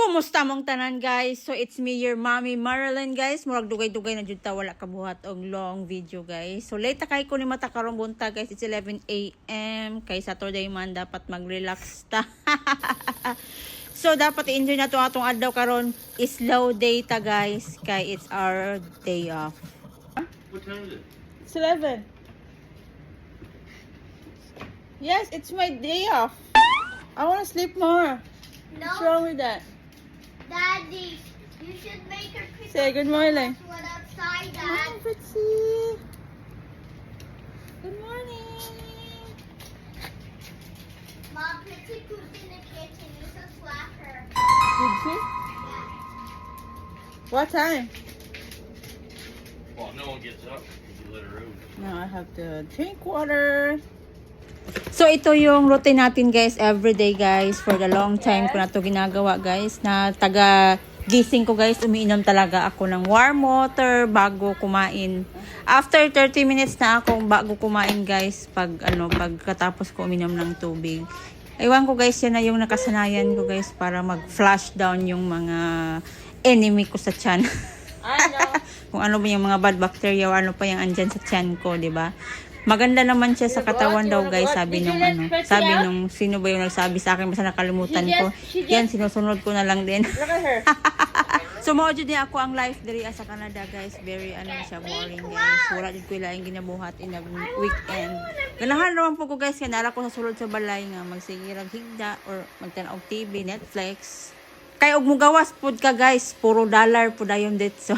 Kumusta mong tanan guys? So it's me your mommy Marilyn guys. Murag dugay-dugay na jud ta wala kabuhat og long video guys. So late kay ko ni mata karong bunta guys. It's 11 AM. Kay Saturday man dapat mag-relax ta. So dapat i-enjoy na to atong adlaw karon. Slow day ta guys. Kay it's our day off. What time is it? It's 11. Yes, it's my day off. I want to sleep more. No, What's wrong with that? Daddy, you should make her pick Say good morning. what outside, Hi, Dad. Fritzy. Good morning. Mom, Pitsy pooped in the kitchen. You should slap her. Did she? What time? Well, no one gets up if you let her out. No, I have to drink water. So ito yung routine natin guys everyday guys for the long time ko na to ginagawa guys na taga gising ko guys umiinom talaga ako ng warm water bago kumain. After 30 minutes na ako bago kumain guys pagkatapos ko uminom ng tubig. Ewan ko guys yan na yung nakasanayan ko guys para mag-flush down yung mga enemy ko sa tiyan. Kung ano ba yung mga bad bacteria o ano pa yung andyan sa tiyan ko, di ba? Maganda naman siya sa katawan daw guys, sabi nung sabi nung sino ba yung nagsabi sa akin, basta nakalimutan ko. Yan, sinusunod ko na lang din. So mao jud ako ang life diri sa Canada guys, very siya boring guys. Wala jud ko laing ginabuhat in the weekend. Ganahan naman po ko guys kay nara ko sa sulod sa balay nga magsigirag higda or magtan-og TV, Netflix. Kay og mugawas pud ka guys, puro dollar pud ayon dito.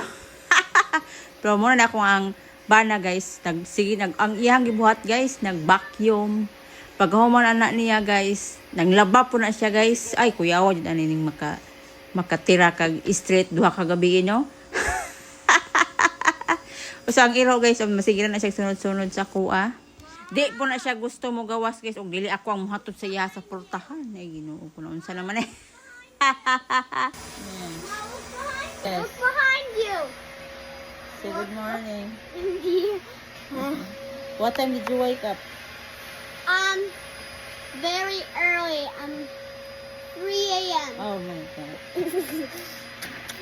Pero mo na ako ang bana guys, ang iyang gibuhat guys, nag-vacuum. Pag human anak niya guys, nanglaba po na siya guys. Ay, kuyawa jud ani ning makatira kag straight duha ka gabi no. Usa ang iraw guys, masigilan na siya sunod-sunod sa kuha. Di po na siya gusto mo gawas guys, og dili ako ang muhatod sa iya sa portahan. Ay Ginoo ko na unsa naman eh. Look behind you. Say good morning. What time did you wake up? Very early. 3 a.m. Oh my God.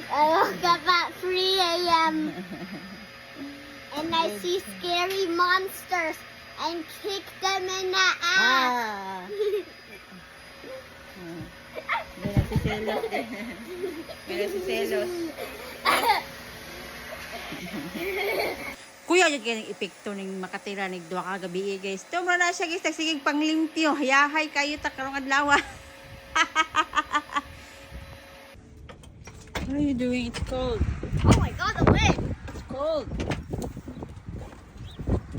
I woke up at 3 a.m. and I see scary monsters and kick them in the ass. Ganun si Selos. Kuya jud kay epekto ning makatira ning duha ka gabi guys. Tumra na siya guys tagsigig panglimpyo. Hayahay kayo ta karong adlaw. What are you doing? It's cold. Oh my God, the wind! It's cold.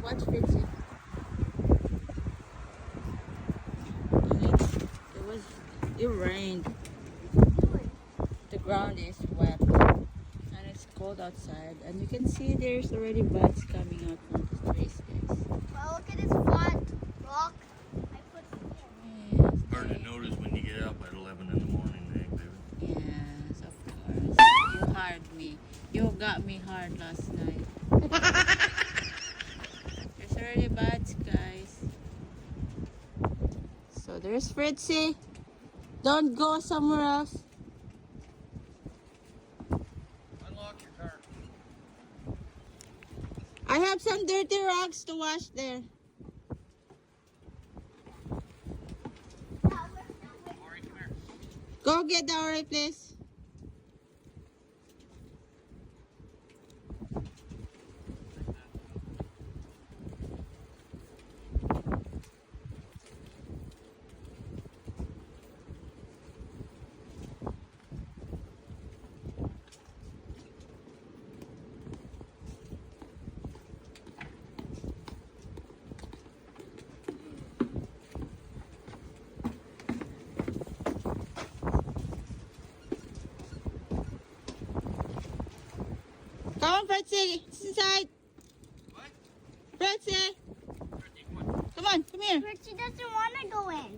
Watch Fritzy. It rained. The ground is wet. And it's cold outside. And you can see there's already buds coming out from the trees, guys. Well, look at this flat rock. I put Yes, Hard to notice when you get up at 11 in the morning, eh, baby. yes, of course. You hired me. You got me hard last night. There's already buds, guys. So there's Fritzy. Don't go somewhere else. Unlock your car. I have some dirty rocks to wash there. Ori, come here. Go get the Ori, please. Come on, Fritzy. It's inside. What? Fritzy. Come on, come here. Richie doesn't want to go in.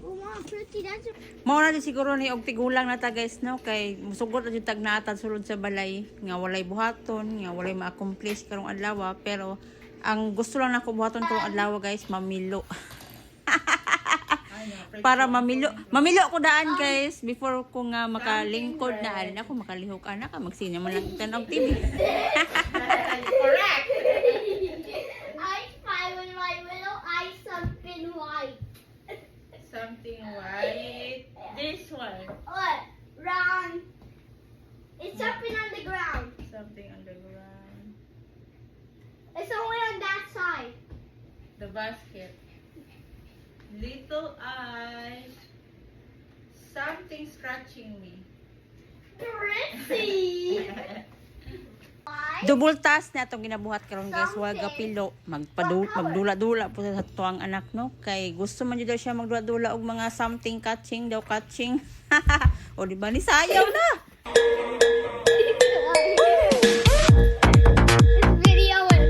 Well, Mom, Richie doesn't. Mao na din siguro ni og tigulang na ta guys no kay musugot na jud tag naatad sulod sa balay nga walay buhaton nga walay ma-accomplish karong adlaw pero ang gusto lang nako buhaton karong adlaw guys mamilo. Para mamilo ko daan guys before ko nga makalingkod na alin ako makalihok anak ka magsina man lang tanog TV. Correct. I spy with my little eyes something white. Something white. This one. What? Round. It's something on the ground. Something underground. It's only on that side. The basket. Little eyes. Something scratching me. Pretty. Double task na itong ginabuhat karon guys, wag gapilo magdula-dula po sa tuwang anak no kay gusto man jud daw siya magdula-dula og mga something catching. O di ba ni sayaw na. This video is.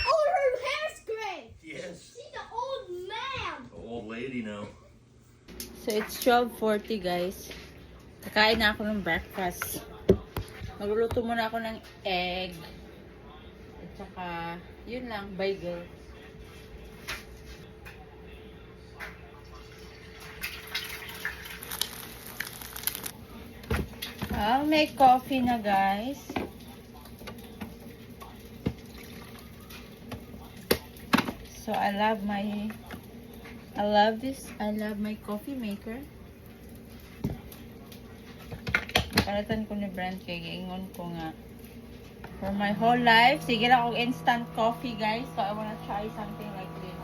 Oh, her hair's gray. Yes. She's an old man. Old lady now. So it's 12:40 guys. Kakain na ako ng breakfast. Magluluto muna ako ng egg. At saka, yun lang, bagel. I'll make coffee na guys. So I love my coffee maker. Kalatan ko ni Brent kay giingon ko nga for my whole life sige lang og instant coffee guys, so I wanna try something like this.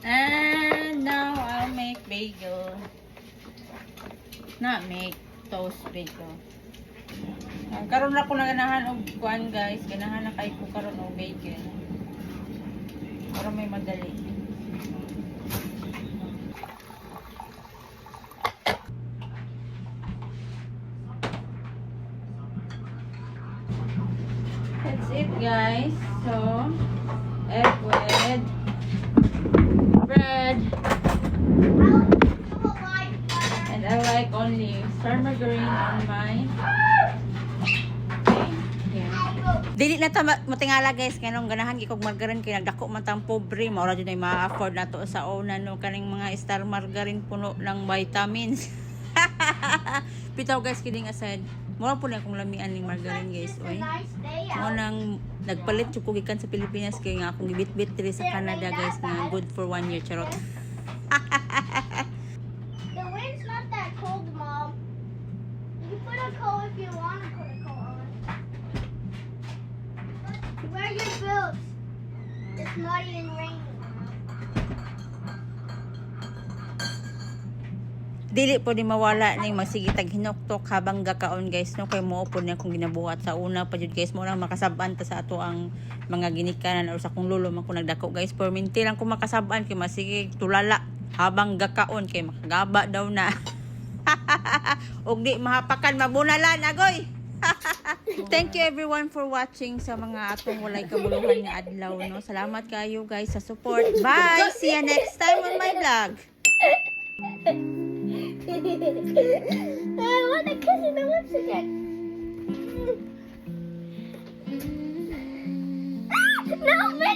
And now I'll make bagel. Not make toast bagel. Karon na ko na ganahan og kuan guys, ganahan na kay ko karon og bagel. Para may madali. That's it guys. So, egg with bread. And I like only star margarine on my thing. Here. Dili na ta matingala guys kanong ganahan gikog margarine kay nagdako man tang pobre mao ra jud ay ma-afford nato sa una no kaning mga star margarine puno ng vitamins. Bitaw guys kidding aside. Mura po na akong lamian ng margarine guys. Oy. Mo nang nagpalit jud ko gikan sa Pilipinas kay nga akong gibit-bit diri sa Canada guys nga good for 1 year charot. The wind's not that cold, Mom. You can put a coat if you want to put a coat on. Wear your boots. It's muddy and rainy. Dili po di mawala ning magsigitag hinuktok habang gakaon guys no kay mo po na akong ginabuhat sa una pa jud guys mo lang makasab-an ta sa ato ang mga ginikanan or sa kung lulo man ko nagdako guys for minti lang ko makasab-an kay masige tulala habang gakaon kay makagaba daw na. Og di mahapakan mabunalan agoy. Thank you everyone for watching sa mga atong walay kabuluhan nga adlaw no. Salamat kayo guys sa support. Bye. See you next time on my vlog. I want to kiss in the lips again. No, Minnie!